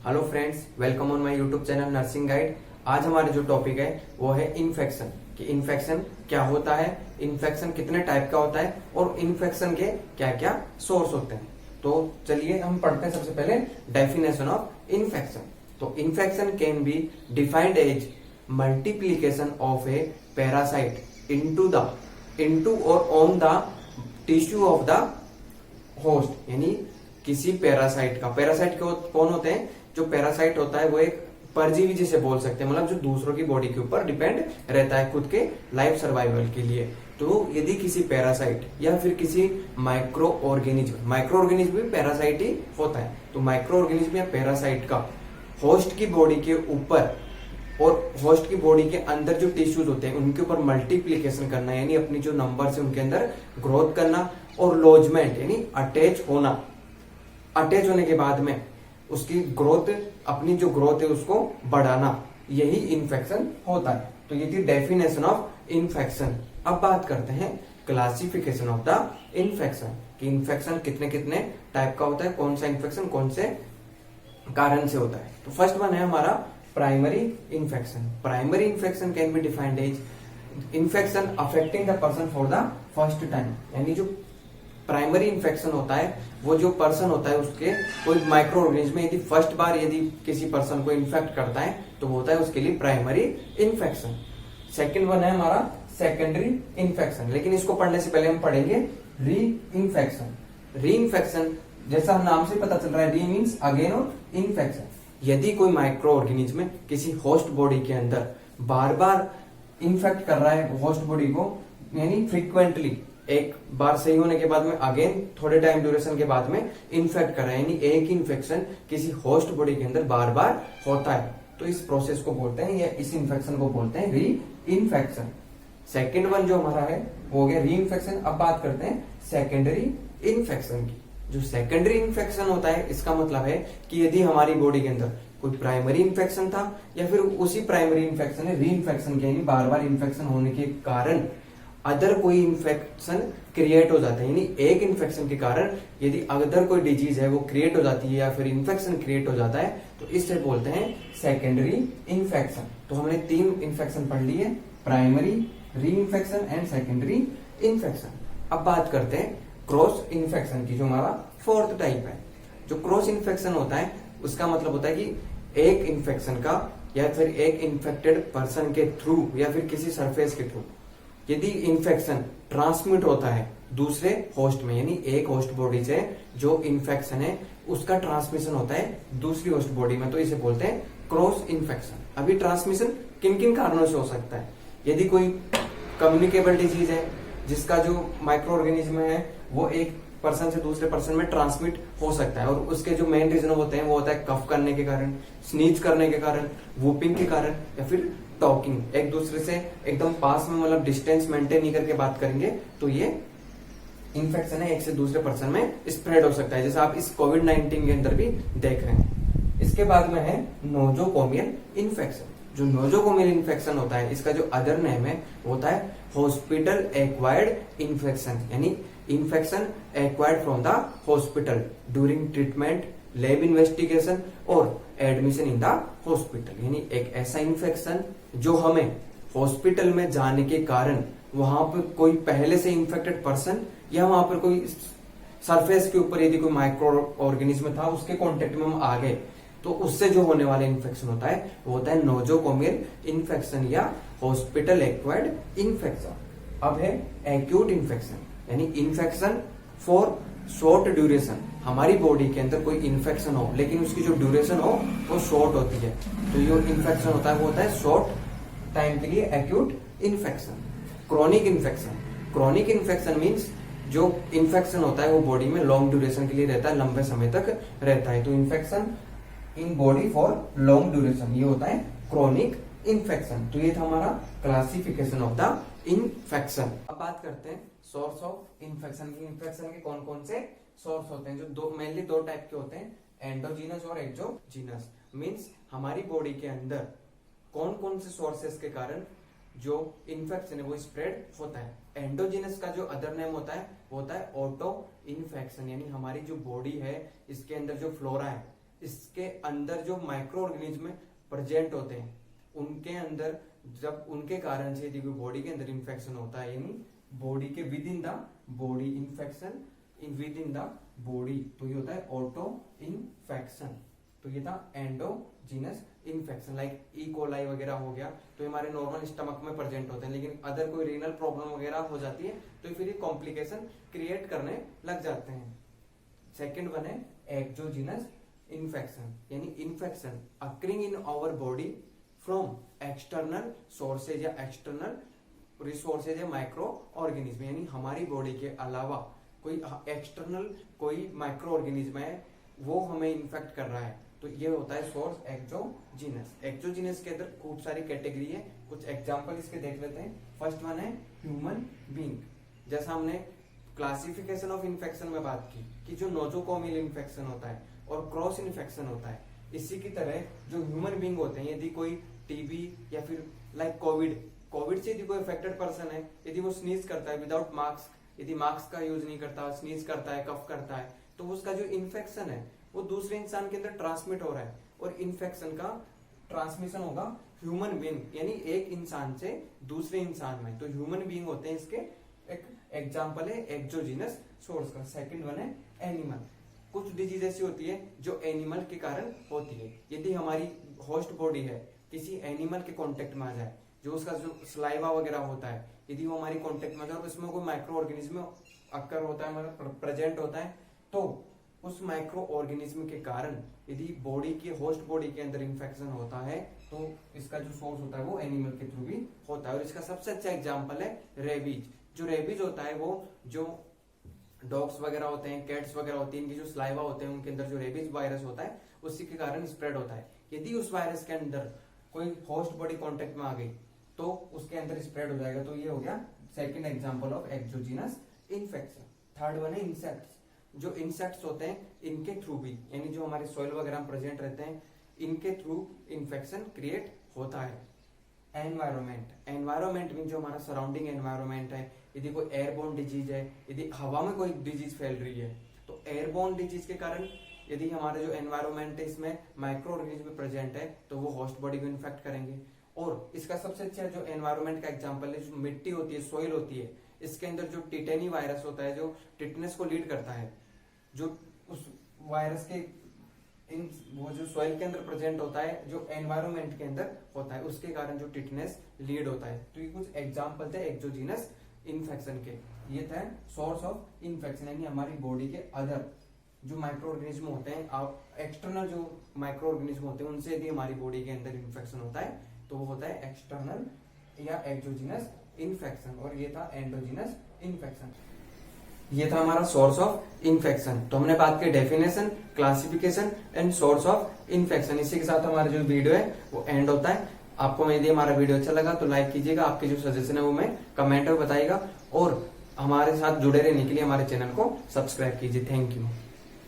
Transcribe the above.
Hello friends, welcome on my YouTube channel nursing guide. आज हमारा जो टॉपिक है वो है इन्फेक्शन। कि इन्फेक्शन क्या होता है, इन्फेक्शन कितने टाइप का होता है और इन्फेक्शन के क्या क्या सोर्स होते हैं। तो चलिए हम पढ़ते हैं सबसे पहले डेफिनेशन ऑफ इन्फेक्शन। तो infection can be defined as multiplication of a parasite into और on the tissue of the host. यानी किसी पैरासाइट का, पैरासाइट कौन होते हैं? जो पैरासाइट होता है वो एक परजीवी जिसे बोल सकते हैं, मतलब जो दूसरों की बॉडी के ऊपर डिपेंड रहता है खुद के लाइफ सर्वाइवल के लिए। तो यदि किसी पैरासाइट या फिर किसी माइक्रो ऑर्गेनिज्म भी पैरासाइट ही होता है, तो माइक्रो ऑर्गेनिज्म या पैरासाइट का होस्ट की बॉडी के ऊपर और होस्ट की बॉडी के अंदर जो टिश्यूज होते हैं उनके ऊपर मल्टीप्लीकेशन करना, यानी अपनी जो नंबर से उनके अंदर ग्रोथ करना, और लॉजमेंट यानी अटैच होने के बाद में उसकी ग्रोथ, अपनी जो ग्रोथ है उसको बढ़ाना, यही इन्फेक्शन होता है। तो ये थी डेफिनेशन ऑफ इन्फेक्शन। अब बात करते हैं क्लासिफिकेशन ऑफ द इन्फेक्शन कि इन्फेक्शन कितने कितने टाइप का होता है, कौन सा इन्फेक्शन कौन से कारण से होता है। तो फर्स्ट वन है हमारा primary infection. Primary infection can be defined as infection affecting the person for the first time. यानी जो प्राइमरी इन्फेक्शन होता है वो जो पर्सन होता है उसके कोई माइक्रो ऑर्गेनिज्म यदि फर्स्ट बार यदि किसी पर्सन को इन्फेक्ट करता है तो वो होता है उसके लिए प्राइमरी इन्फेक्शन। सेकेंड वन है हमारा सेकेंडरी इन्फेक्शन, लेकिन इसको पढ़ने से पहले हम पढ़ेंगे री इन्फेक्शन। री इन्फेक्शन जैसा नाम से पता चल रहा है, री मीन्स अगेन और इन्फेक्शन। यदि कोई माइक्रो ऑर्गेनिज्म किसी होस्ट बॉडी के अंदर बार बार इन्फेक्ट कर रहा है होस्ट बॉडी को, यानी फ्रीक्वेंटली, एक बार सही होने के बाद में अगेन थोड़े टाइम ड्यूरेशन के बाद में इन्फेक्ट कर रहा है, यानी एक इन्फेक्शन किसी होस्ट बॉडी के अंदर बार बार होता है, तो इस प्रोसेस को बोलते हैं या इस इन्फेक्शन को बोलते हैं री इन्फेक्शन। सेकेंड वन जो हमारा है वो हो गया री इन्फेक्शन। अब बात करते हैं सेकेंडरी इन्फेक्शन की। जो सेकेंडरी इन्फेक्शन होता है इसका मतलब है कि यदि हमारी बॉडी के अंदर कोई प्राइमरी इन्फेक्शन था या फिर उसी प्राइमरी इन्फेक्शन है री इन्फेक्शन के, यानी बार बार इन्फेक्शन होने के कारण अदर कोई इन्फेक्शन क्रिएट हो जाता है, यानी एक इन्फेक्शन के कारण यदि अदर कोई डिजीज है वो क्रिएट हो जाती है या फिर इन्फेक्शन क्रिएट हो जाता है तो इससे बोलते हैं सेकेंडरी इन्फेक्शन। तो हमने तीन इन्फेक्शन पढ़ लिए, प्राइमरी, री इन्फेक्शन एंड सेकेंडरी इन्फेक्शन। अब बात करते हैं क्रॉस इन्फेक्शन की, जो हमारा फोर्थ टाइप है। जो क्रॉस इन्फेक्शन होता है उसका मतलब होता है कि एक इन्फेक्शन का या फिर एक इन्फेक्टेड पर्सन के थ्रू या फिर किसी सरफेस के थ्रू यदि इन्फेक्शन ट्रांसमिट होता है दूसरे होस्ट में, यानी एक होस्ट बॉडी से जो इन्फेक्शन है उसका ट्रांसमिशन होता है दूसरी होस्ट बॉडी में, तो इसे बोलते हैं क्रॉस इन्फेक्शन। अभी ट्रांसमिशन किन किन कारणों से हो सकता है? यदि कोई कम्युनिकेबल डिजीज है जिसका जो माइक्रो ऑर्गेनिज्म है वो एक पर्सन से दूसरे पर्सन में ट्रांसमिट हो सकता है, और उसके जो मेन रीजन होते हैं वो होता है कफ करने के कारण, स्नीज करने के कारण, वूपिंग के कारण, या फिर टॉकिंग, एक दूसरे से एकदम पास में, मतलब डिस्टेंस मेंटेन नहीं करके बात करेंगे तो ये इन्फेक्शन है एक से दूसरे पर्सन में स्प्रेड हो सकता है, जैसे आप इस कोविड-19 के अंदर भी देख रहे हैं। इसके बाद में है नोजोकोमियल इन्फेक्शन। जो नोजोकोमियल इन्फेक्शन होता है इसका जो अदर नेम है वो होता है हॉस्पिटल एक्वायर्ड इन्फेक्शन, यानी infection acquired from the hospital during treatment, lab investigation और एडमिशन इन द हॉस्पिटल। यानी एक ऐसा इन्फेक्शन जो हमें हॉस्पिटल में जाने के कारण वहां पर कोई पहले से इन्फेक्टेड पर्सन या वहां पर कोई सरफेस के ऊपर यदि कोई माइक्रो ऑर्गेनिज्म था उसके कांटेक्ट में हम आ गए तो उससे जो होने वाला इन्फेक्शन होता है वो होता है नोजोकोमियल इन्फेक्शन या हॉस्पिटल एक्वायर्ड इन्फेक्शन। अब है एक्यूट इन्फेक्शन, यानी इन्फेक्शन फॉर शॉर्ट ड्यूरेशन। हमारी बॉडी के अंदर कोई इन्फेक्शन हो लेकिन उसकी जो ड्यूरेशन हो वो शॉर्ट होती है, तो जो इन्फेक्शन होता है वो होता है शॉर्ट टाइम के लिए acute infection. Chronic infection, chronic infection means जो इन्फेक्शन होता है वो बॉडी में लॉन्ग ड्यूरेशन के लिए रहता है, लंबे समय तक रहता है, तो infection in body for long duration, ये होता है क्रॉनिक इन्फेक्शन। तो ये था हमारा क्लासिफिकेशन ऑफ द इन्फेक्शन। अब बात करते हैं सोर्स ऑफ इन्फेक्शन की। इन्फेक्शन के कौन कौन से सोर्स होते हैं? जो मेनली दो टाइप के होते हैं, एंडोजीनस और एक्सोजीनस। मीन्स हमारी बॉडी के अंदर कौन कौन से सोर्सेस के कारण जो इन्फेक्शन है वो स्प्रेड होता है। एंडोजीनस का जो अदर नेम होता है वो होता है ऑटो इन्फेक्शन, यानी हमारी जो बॉडी है इसके अंदर जो फ्लोरा है इसके अंदर जो माइक्रो ऑर्गेनिज्म प्रेजेंट होते हैं उनके अंदर, जब उनके कारण से यदि बॉडी के अंदर इन्फेक्शन होता है, यानी बॉडी के with in the body infection in with in the body, तो ये होता है ऑटो इन्फेक्शन। तो ये था endogenous infection, like E coli वगैरह हो गया, तो हमारे नॉर्मल स्टमक में प्रेजेंट होते हैं, लेकिन अदर कोई रीनल प्रॉब्लम वगैरह हो जाती है तो फिर ये कॉम्प्लिकेशन क्रिएट करने लग जाते हैं। सेकेंड वन है एक्सोजीनस इन्फेक्शन, यानी infection occurring in our body from external sources या एक्सटर्नल रिसोर्सेज या माइक्रो ऑर्गेनिज्म, यानी हमारी बॉडी के अलावा कोई एक्सटर्नल कोई माइक्रो ऑर्गेनिज्म है वो हमें इन्फेक्ट कर रहा है, तो ये होता है सोर्स एक्सोजीनस। एक्सोजीनस के अंदर खूब सारी कैटेगरी है, कुछ एग्जांपल इसके देख लेते हैं। फर्स्ट वन है ह्यूमन बीइंग, जैसा हमने क्लासिफिकेशन ऑफ इन्फेक्शन में बात की कि जो नोजोकोमियल इन्फेक्शन होता है और क्रॉस इन्फेक्शन होता है, इसी की तरह जो ह्यूमन बीइंग होते हैं, यदि कोई टीबी या फिर लाइक कोविड से यदि कोई अफेक्टेड पर्सन है, यदि वो स्नीज करता है विदाउट मास्क, यदि मास्क का यूज नहीं करता, स्नीज करता है, कफ करता है, तो उसका जो इन्फेक्शन है वो दूसरे इंसान के अंदर ट्रांसमिट हो रहा है और इन्फेक्शन का ट्रांसमिशन होगा ह्यूमन बीइंग, यानी एक इंसान से दूसरे इंसान में। तो ह्यूमन बीइंग होते हैं इसके एक एग्जांपल है एक्सोजीनस सोर्स का। सेकंड वन है एनिमल, कुछ डिजीज ऐसी होती है जो एनिमल के कारण होती है। यदि हमारी होस्ट बॉडी है किसी एनिमल के कांटेक्ट में आ जाए, जो उसका जो स्लाइवा वगैरह होता है, यदि वो हमारी कांटेक्ट में आ जाए और उसमें कोई माइक्रो ऑर्गेनिज्म अक्कर होता है, मतलब प्रेजेंट होता है, तो उस माइक्रो ऑर्गेनिज्म के कारण यदि बॉडी की होस्ट बॉडी के अंदर इन्फेक्शन होता है तो इसका जो सोर्स होता है वो एनिमल के थ्रू भी होता है। और इसका सबसे अच्छा एग्जांपल है रेबीज। जो रेबीज होता है वो जो डॉग्स वगैरह होते हैं, कैट्स वगैरह होती है, इनकी जो स्लाइवा होते हैं उनके अंदर जो रेबीज वायरस होता है उसी के कारण स्प्रेड होता है। यदि उस वायरस के अंदर कोई होस्ट बॉडी कॉन्टेक्ट में आ गई तो उसके अंदर स्प्रेड हो जाएगा। तो ये हो गया second example of exogenous infection. Third one है इंसेक्ट्स। जो इंसेक्ट्स होते हैं इनके थ्रू भी, यानी जो हमारे सॉइल वगैरह में प्रेजेंट रहते हैं, इनके थ्रू इन्फेक्शन क्रिएट होता है। एनवायरमेंट मीन जो हमारा सराउंडिंग एनवायरमेंट है, यदि कोई एयरबोर्न डिजीज है, यदि हवा में कोई डिजीज फैल रही है, तो एयरबोर्न डिजीज के कारण यदि हमारा जो एनवायरमेंट है इसमें माइक्रो ऑर्गेनिज्म प्रेजेंट है तो वो होस्ट बॉडी को इन्फेक्ट करेंगे। और इसका सबसे अच्छा जो एनवायरमेंट का एग्जांपल है, जो मिट्टी होती है, सॉइल होती है, इसके अंदर जो टिटेनी वायरस होता है जो टिटनेस को लीड करता है, जो उस वायरस के वो जो सॉइल के अंदर प्रेजेंट होता है, जो एनवायरमेंट के अंदर होता है, उसके कारण जो टिटनेस लीड होता है। तो ये कुछ एग्जांपल थे एक्सोजीनस इन्फेक्शन के। ये था सोर्स ऑफ इन्फेक्शन, यानी हमारी बॉडी के अदर जो माइक्रो ऑर्गेनिज्म होते हैं, एक्सटर्नल जो माइक्रो ऑर्गेनिज्म होते हैं उनसे यदि हमारी बॉडी के अंदर इन्फेक्शन होता है तो वो होता है एक्सटर्नल या एक्सोजीनस इन्फेक्शन। और ये था एंडोजीनस इन्फेक्शन। ये था हमारा सोर्स ऑफ इन्फेक्शन। तो हमने बात की definition, classification and source of infection. इसी के साथ हमारा जो वीडियो है वो एंड होता है। आपको यदि हमारा वीडियो अच्छा लगा तो लाइक कीजिएगा, आपके जो सजेशन है वो मैं कमेंट में बताइएगा, और हमारे साथ जुड़े रहने के लिए हमारे चैनल को सब्सक्राइब कीजिए। Thank you.